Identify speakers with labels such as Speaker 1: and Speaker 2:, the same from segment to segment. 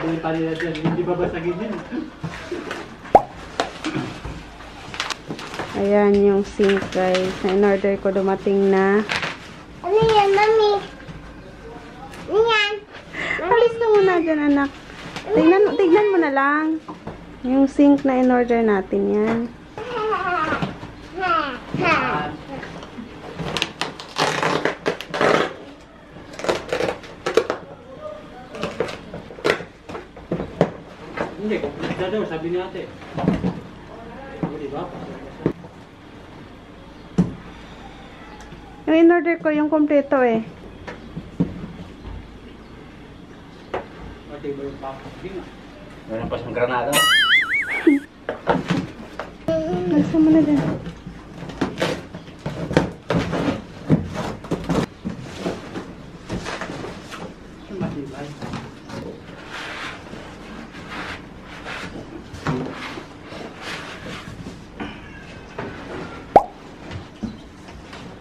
Speaker 1: yung panila dyan. Hindi ba basagin yun?
Speaker 2: Ayan yung sink, guys. In-order ko, dumating na.
Speaker 3: Ano yan, mami? Ano yan?
Speaker 2: Alis na muna dyan, anak. Tignan mo na lang. Yung sink na in-order natin yan.
Speaker 1: Hindi, kompleto daw, sabi ni ate. Diba?
Speaker 2: Yung in-order ko, yung kompleto eh.
Speaker 1: Pati ba yung papa? Hindi nga.
Speaker 4: Meron pa siyang granada.
Speaker 2: Nasa mo na dyan.
Speaker 1: Matibay.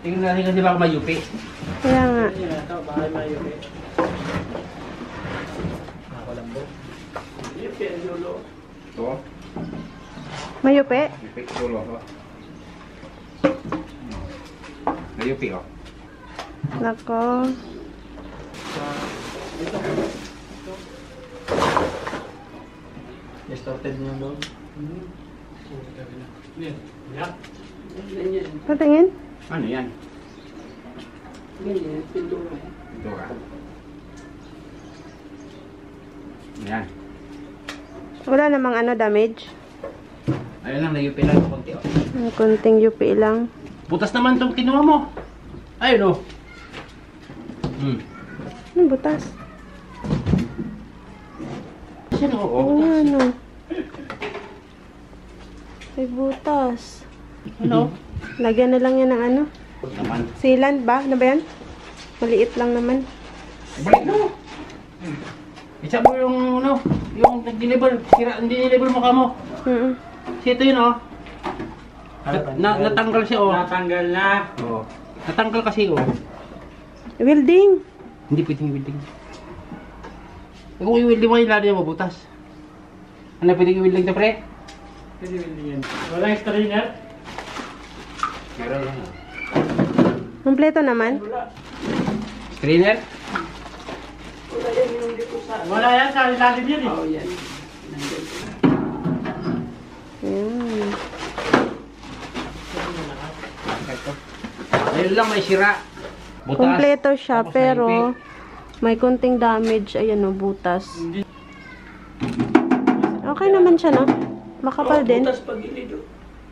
Speaker 4: Tingnan natin kasi baka mayupi.
Speaker 2: Kaya nga.
Speaker 1: Yan na ito, bahay mayo eh. Nakalambo. Yupi ang lulo.
Speaker 4: Ito.
Speaker 2: Mayupi?
Speaker 4: Yupi. Tulo ko. Mayupi ko.
Speaker 2: Nako.
Speaker 1: Ito. Distorted niya doon. Yan. Yan. Ganyan.
Speaker 2: Patingin?
Speaker 4: Ano yan?
Speaker 1: Ganyan. Pintura.
Speaker 4: Ito ka. Yan.
Speaker 2: Wala namang ano damage.
Speaker 4: Ayun lang, nayupi lang ito konti. Oh.
Speaker 2: Ang kunting yupi lang.
Speaker 4: Butas naman itong kinuha mo. Ayun oh.
Speaker 2: Ano butas?
Speaker 4: Siya na oh.
Speaker 2: Oo, ano? May butas.
Speaker 4: Ano?
Speaker 2: Lagyan na lang yan ng ano?
Speaker 4: Naman.
Speaker 2: Sealant ba? Ano ba yan? Maliit lang naman.
Speaker 4: Balik mo. Isa mo yung ano, yung nag-deliver, hindi-deliver mo ka mo. Kasi ito yun oh. Natanggal siya oh.
Speaker 1: Natanggal na.
Speaker 4: Oo. Natanggal kasi oh.
Speaker 2: Welding.
Speaker 4: Hindi pwedeng welding. Kung i-welding mo yung lalo niya mabutas. Ano pwedeng i-welding na pre?
Speaker 1: Pwede yan. Walang strainer?
Speaker 4: Meron lang ah.
Speaker 2: Kompleto naman.
Speaker 1: Wala.
Speaker 4: Strainer?
Speaker 1: Wala yan yung dito sa... Wala yan sa ilalim yan eh. Oo yan.
Speaker 2: Ayan.
Speaker 4: Ayun lang may sira. Butas.
Speaker 2: Kompleto siya,
Speaker 4: Tapos
Speaker 2: pero
Speaker 4: naipit.
Speaker 2: may kunting damage. Ayan o, butas. Okay naman siya, no? Makapal din.
Speaker 1: Butas pag gilid.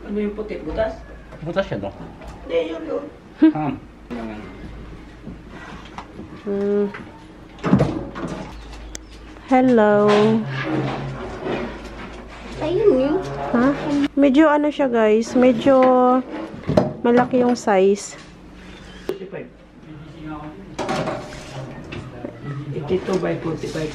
Speaker 1: Ano yung puti? Butas?
Speaker 4: Butas siya daw.
Speaker 1: Hindi, yun doon.
Speaker 2: Hello.
Speaker 3: Ayun yun.
Speaker 2: Ha? Medyo ano siya, guys. Medyo malaki yung size.
Speaker 1: 82 by 45.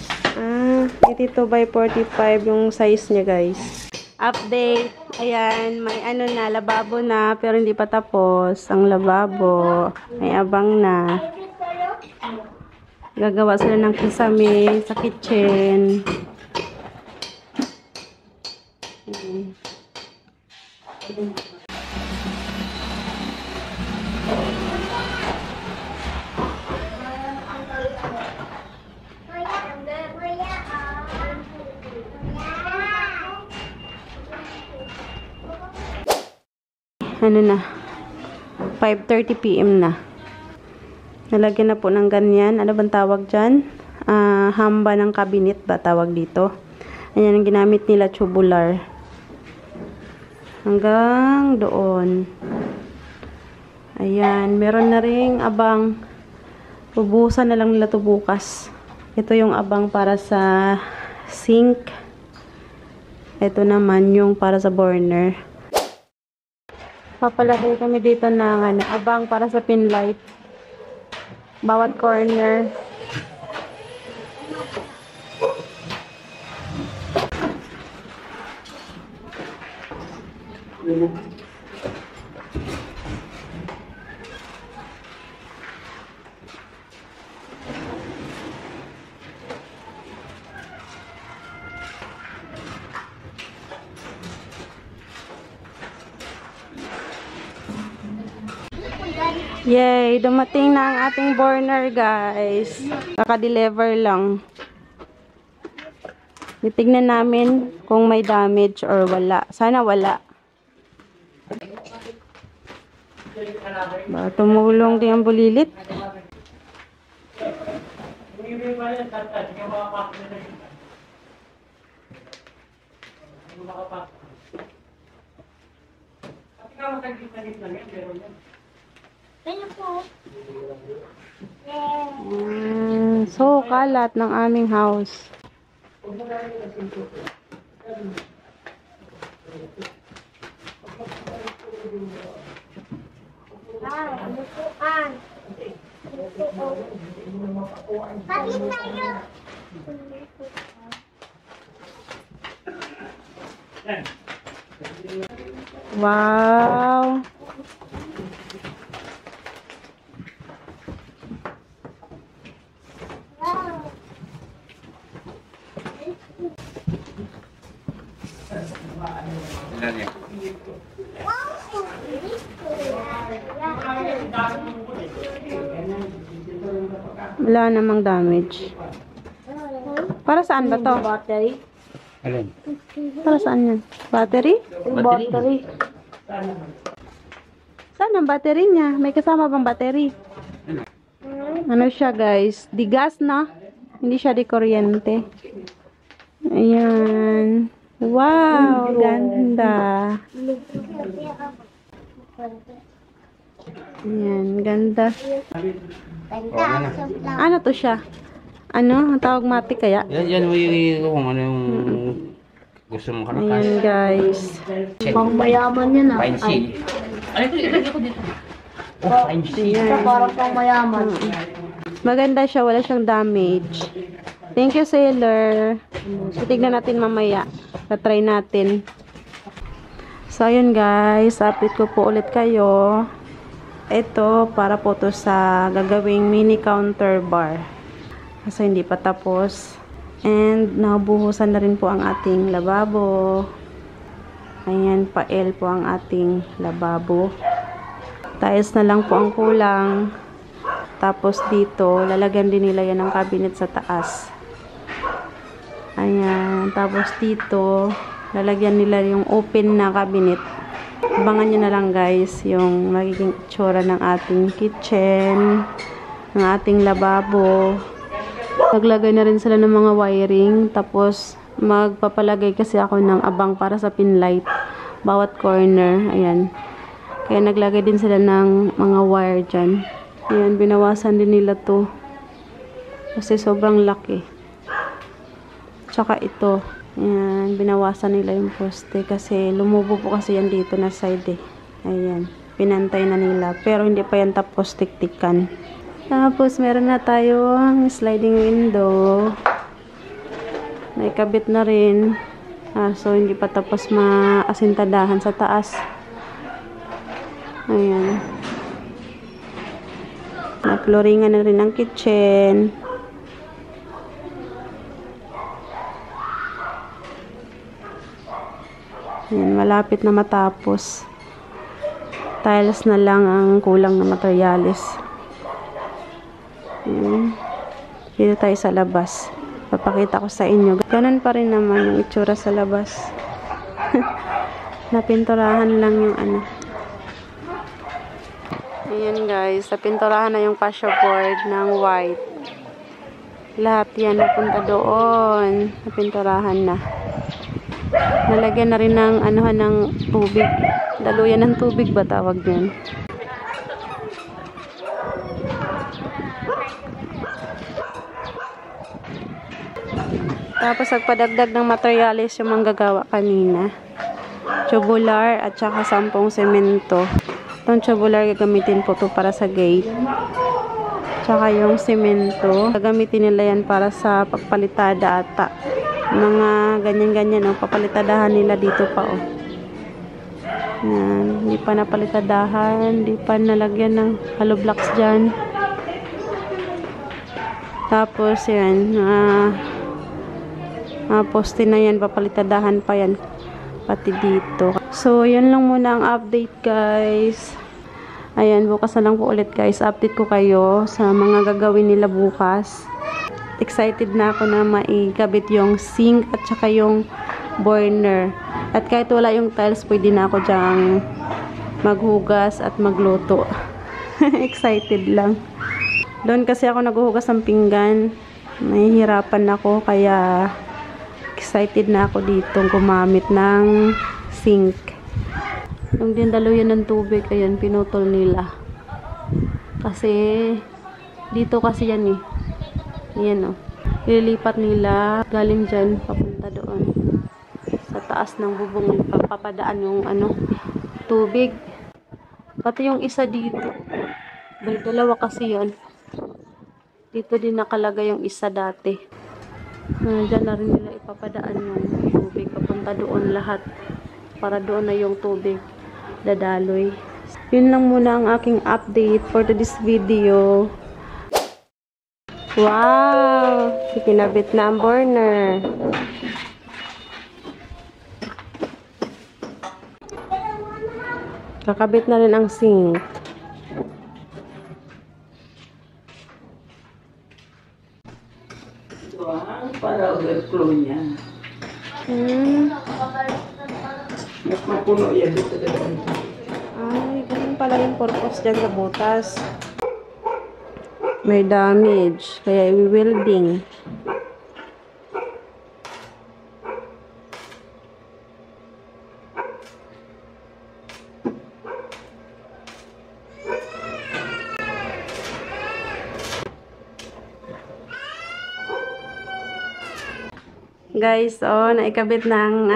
Speaker 2: 82 by 45 yung size niya, guys. Update. Ayan, may ano na, lababo na, pero hindi pa tapos. Ang lababo. May abang na. Gagawa sila ng kisame sa kitchen. Ano na, 5:30 PM na. Nalagyan na po ng ganyan. Ano bang tawag dyan? Hamba ng cabinet ba tawag dito? Ayan ang ginamit nila, tubular. Hanggang doon. Ayan, meron na ring abang. Ubusan na lang nila to bukas. Ito yung abang para sa sink. Ito naman yung para sa burner. Papalagay kami dito ng abang para sa pin light. Bawat corner. Yay! Dumating na ang ating burner, guys. Kaka-deliver lang. Titignan namin kung may damage or wala. Sana wala. Ba, tumulong din ang bulilit. So, kalat ng aming house.
Speaker 3: Bakit tayo?
Speaker 2: Wow! Wala namang damage. Para saan ba to?
Speaker 3: Battery.
Speaker 4: Alin?
Speaker 2: Para saan yan? Battery?
Speaker 3: Battery.
Speaker 2: Saan ang battery niya? May kasama bang battery? Ano siya, guys? Di gas, no? Hindi siya di kuryente. Ayan. Wow! Ganda. Ayan, ganda. Ano to siya? Ano? Ang tawag matic kaya?
Speaker 4: Yan mo yung kung ano yung gusto mong kanakas.
Speaker 2: Ayan, guys.
Speaker 3: Pang mayaman yan ah.
Speaker 4: Fine seal. Ano ito dito? Oh, fine seal.
Speaker 2: Ayan.
Speaker 3: Parang pang mayaman.
Speaker 2: Maganda siya. Wala siyang damage. Thank you, Sailor. Titignan natin mamaya. Tatry natin. So, ayun guys. Update ko po ulit kayo. Ito, para po to sa gagawing mini counter bar. Kasi hindi pa tapos. And, nabuhusan na rin po ang ating lababo. Ayan, pa-L po ang ating lababo. Tiles na lang po ang kulang. Tapos dito, lalagyan din nila yan ng cabinet sa taas. Ayan, tapos dito, lalagyan nila yung open na cabinet. Abangan nyo na lang guys, yung magiging itsura ng ating kitchen, ng ating lababo. Naglagay na rin sila ng mga wiring, tapos magpapalagay kasi ako ng abang para sa pin light, bawat corner. Ayan. Kaya naglagay din sila ng mga wire dyan. Ayan, binawasan din nila to. Kasi sobrang laki. Tsaka ito. Ayan, binawasan nila yung poste. Kasi lumubo po kasi yan dito na side eh. Ayan, pinantay na nila. Pero hindi pa yan tapos tiktikan. Tapos meron na tayong sliding window. May kabit na rin. So hindi pa tapos maasintadahan sa taas. Ayan. Na-flooringan na rin ang kitchen. Ayan, malapit na matapos. Tiles na lang ang kulang na materyales. Ayan. Dito tayo sa labas. Papakita ko sa inyo. Ganun pa rin naman yung itsura sa labas. Napinturahan lang yung ano. Ayan guys, napinturahan na yung fascia board ng white. Lahat yan napunta doon. Napinturahan na. Nalagyan na rin ng anuhan ng tubig. Daluyan ng tubig ba tawag yan? Tapos nagpadagdag ng materyales yung manggagawa kanina. Tubular at saka 10 semento. Itong tubular gagamitin po to para sa gate. Tsaka yung semento, gagamitin nila yan para sa pagpalitada ata. Mga ganyan-ganyan, oh, papalitadahan nila dito pa, oh. Yan, hindi pa napalitadahan, hindi pa nalagyan ng hollow blocks dyan. Tapos, yan, poste na yan, papalitadahan pa yan, pati dito. So, yan lang muna ang update, guys. Ayan, bukas na lang po ulit guys. Update ko kayo sa mga gagawin nila bukas. Excited na ako na maikabit yung sink at saka yung burner. At kahit wala yung tiles, pwede na ako dyang maghugas at magluto. Excited lang. Doon kasi ako naghuhugas ng pinggan. Nahihirapan ako, kaya excited na ako dito gumamit ng sink. Yung dindaluyan ng tubig, ayan, pinutol nila. Kasi, dito kasi yan eh. Ayan o. Ililipat nila, galing dyan, papunta doon. Sa taas ng bubong, papadaan yung tubig. Pati yung isa dito. Dalawa kasi yan. Dito din nakalagay yung isa dati. Dyan na rin nila ipapadaan yung tubig. Papunta doon lahat. Para doon na yung tubig dadaloy. Yun lang muna ang aking update for this video. Wow! Ikinabit na ang burner. Kakabit na rin ang sink.
Speaker 1: Wow, para overflow niya. Mas mapuno yan dito doon.
Speaker 2: Ay, ganun pala yung purpose dyan sa butas. May damage, kaya i-welding. Guys, oh, naikabit ng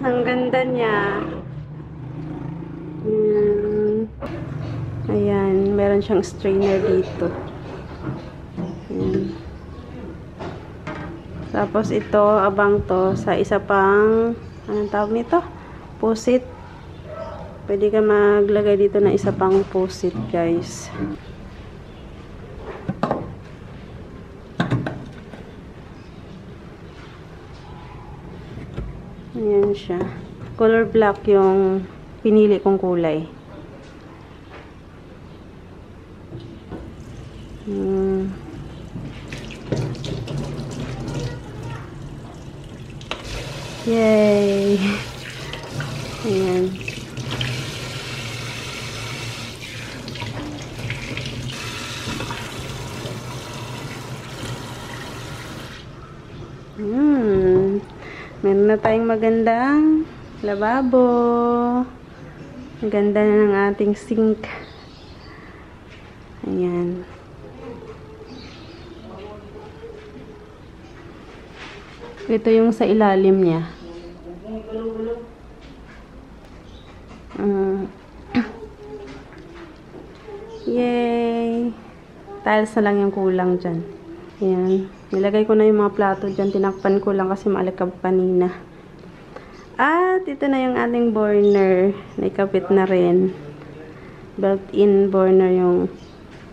Speaker 2: ang ganda niya. Ayan, meron siyang strainer dito. Ayan. Tapos ito, abang to sa isa pang, anong tawag nito? Pusit. Pwede ka maglagay dito na isa pang pusit, guys. Ayan siya. Color black yung pinili kong kulay. Yay! Ayan. Meron na tayong magandang lababo. Ang ganda na ng ating sink. Ayan. Ito yung sa ilalim niya. Yay! Tiles na lang yung kulang dyan. Ayan. Nilagay ko na yung mga plato dyan. Tinakpan ko lang kasi maalikab kanina. At ito na yung ating burner. Naikabit na rin. Built-in burner yung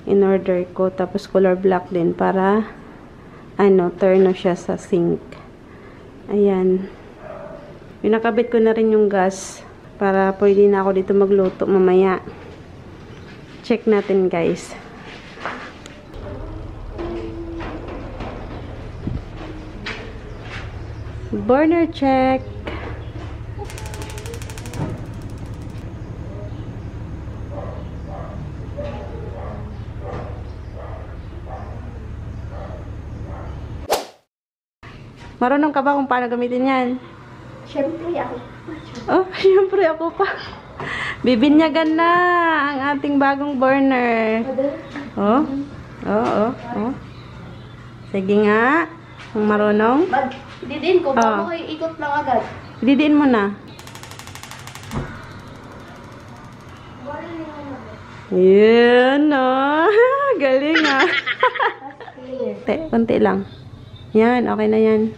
Speaker 2: in-order ko. Tapos color black din para turno siya sa sink. Ayan. Pinakabit ko na rin yung gas para pwede na ako dito magluto mamaya. Check natin, guys. Burner check. Marunong ka ba kung paano gamitin yan?
Speaker 3: Siyempre ako.
Speaker 2: Oh, siyempre ako pa. Bibinyagan na ang ating bagong burner. Oh. Oh. Sige nga. Kung marunong.
Speaker 3: Didiin ko, bago ko ikot lang agad.
Speaker 2: Didiin mo na. Yan, oh. Galing, ah. Konti lang. Yan, okay na yan.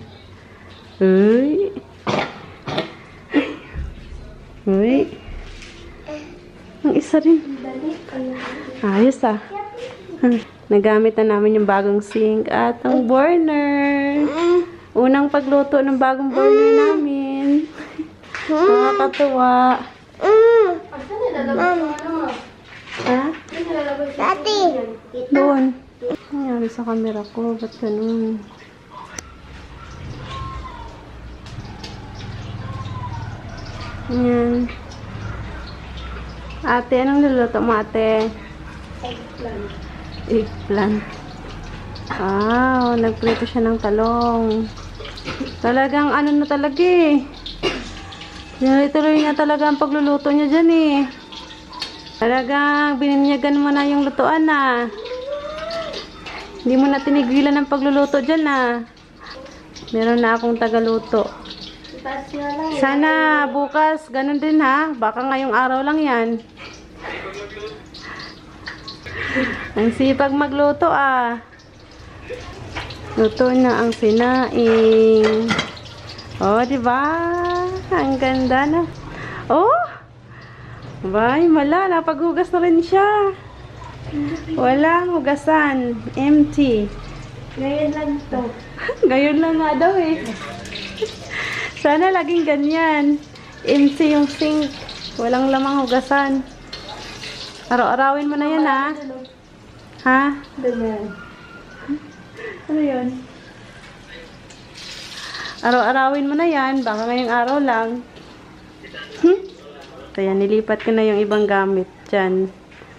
Speaker 2: Uy. Uy. Ang isa rin. Ayos, ah. Nagamit na namin yung bagong sink at ang burner. Unang pagluto ng bagong burner namin. Nakakatuwa.
Speaker 3: Dati.
Speaker 2: Doon. Nangyari sa camera ko. Ba't ganun? Ayan. Ate, anong luluto mo, ate? Eggplant. Wow, nagprito siya ng talong. Talagang ano na talaga eh. Tuloy niya talaga ang pagluluto niya dyan eh. Talagang bininyagan mo na yung lutuan na. Hindi mo na tinigilan ang pagluluto dyan na. Meron na akong tagaluto. Sana bukas ganun din ha. Baka ngayong araw lang yan. Ang sipag magluto ah. Luto na ang sinaing. Oh, diba? Ang ganda na. Oh! Bay, mala. Napaghugas na rin siya. Walang hugasan. Empty.
Speaker 3: Ngayon lang to.
Speaker 2: Ngayon lang nga daw eh. Sana laging ganyan. Empty yung sink. Walang lamang hugasan. Araw-arawin mo na yan ha. Ha? Ano yun? Araw-arawin mo na yan. Baka ngayong araw lang. Kaya nilipat ko na yung ibang gamit dyan.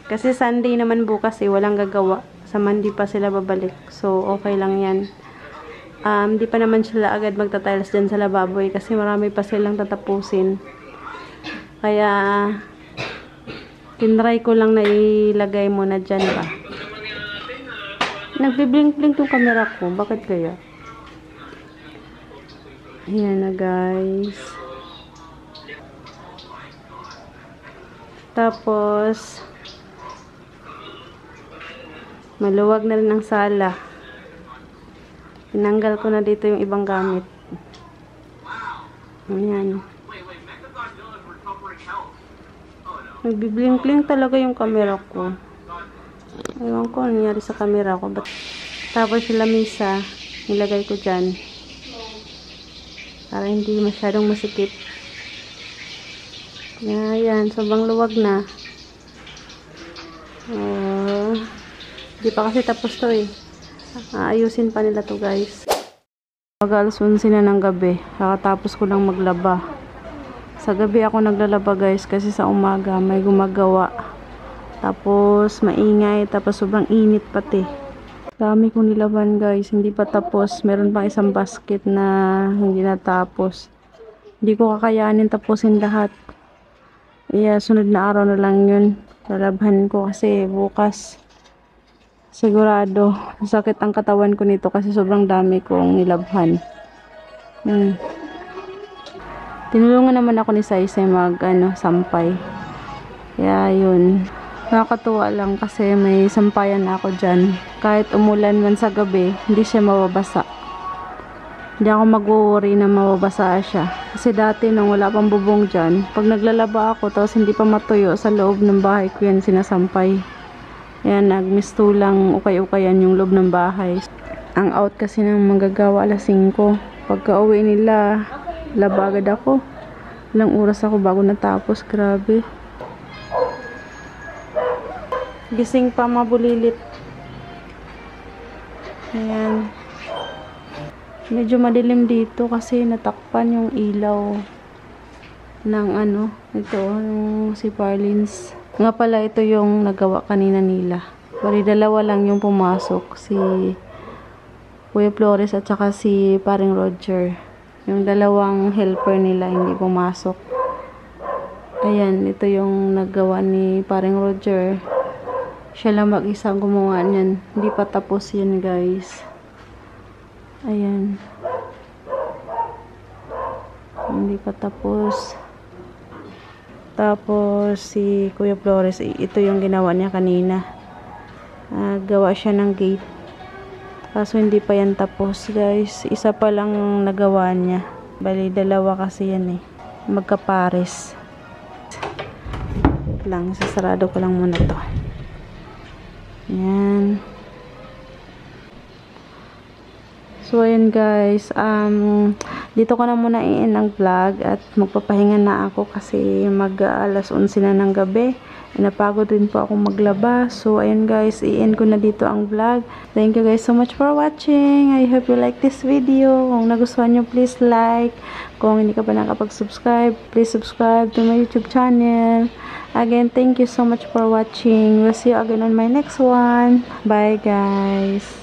Speaker 2: Kasi Sunday naman bukas eh. Walang gagawa. Sa Monday pa sila babalik. So, okay lang yan. Di pa naman sila agad magtatiles dyan sa lababo eh. Kasi marami pa silang tatapusin. Kaya, tinry ko lang na ilagay muna dyan ba. Nagbiblink-blink yung camera ko. Bakit kaya? Ayan na guys. Tapos, maluwag na rin ang sala. Tinanggal ko na dito yung ibang gamit. Ayan. Nagbiblink-blink talaga yung camera ko. Ewan ko ano nangyari sa camera ko. Tapos yung lamisa, nilagay ko dyan. Para hindi masyadong masikip. Ayan, sobrang luwag na. Hindi pa kasi tapos to eh. Ayusin pa nila to guys. Mag-alas 11 na ng gabi. Kakatapos ko lang maglaba. Sa gabi ako naglalaba guys kasi sa umaga may gumagawa. Tapos maingay. Tapos sobrang init pati. Dami kong nilaban guys. Hindi pa tapos. Meron pang isang basket na hindi natapos. Hindi ko kakayanin tapusin lahat. Sunod na araw na lang yun. Lalabhan ko kasi bukas. Sigurado. Sakit ang katawan ko nito kasi sobrang dami kong nilabhan. Tinulungan naman ako ni Saisay sampay. Kaya yun. Nakakatuwa lang kasi may sampayan na ako dyan. Kahit umulan man sa gabi, hindi siya mababasa. Hindi ako mag-worry na mababasa siya. Kasi dati nung wala pang bubong dyan, pag naglalaba ako tapos hindi pa matuyo sa loob ng bahay ko yan sinasampay. Ayan, nagmistulang ukay-ukayan yung loob ng bahay. Ang out kasi ng manggagawa alas 5. Pagka uwi nila, laba agad ako. Ilang oras ako bago natapos. Grabe. Gising pa mabulilit. Ayan. Medyo madilim dito kasi natakpan yung ilaw ng ito, yung si Parlins. Nga pala ito yung nagawa kanina nila. Bali dalawa lang yung pumasok, si Kuya Flores at saka si Paring Roger. Yung dalawang helper nila hindi pumasok. Ayan, ito yung nagawa ni Paring Roger. Siya lang mag-isa gumawa niyan. Hindi pa tapos yan guys. Ayan. Hindi pa tapos. Tapos si Kuya Flores, ito yung ginawa niya kanina. Gawa siya ng gate. Kaso hindi pa yan tapos guys. Isa pa lang nagawa niya. Bali dalawa kasi yan eh. Magkapares. Lang, sasarado ko lang muna to. Ayan. So ayan guys, dito ko na muna i-end ang vlog at magpapahinga na ako kasi mag-alas 11 na ng gabi. Napagod din po ako maglaba. So, ayun guys, i-end ko na dito ang vlog. Thank you guys so much for watching. I hope you like this video. Kung nagustuhan nyo, please like. Kung hindi ka pa nakapag-subscribe, please subscribe to my YouTube channel. Again, thank you so much for watching. We'll see you again on my next one. Bye guys.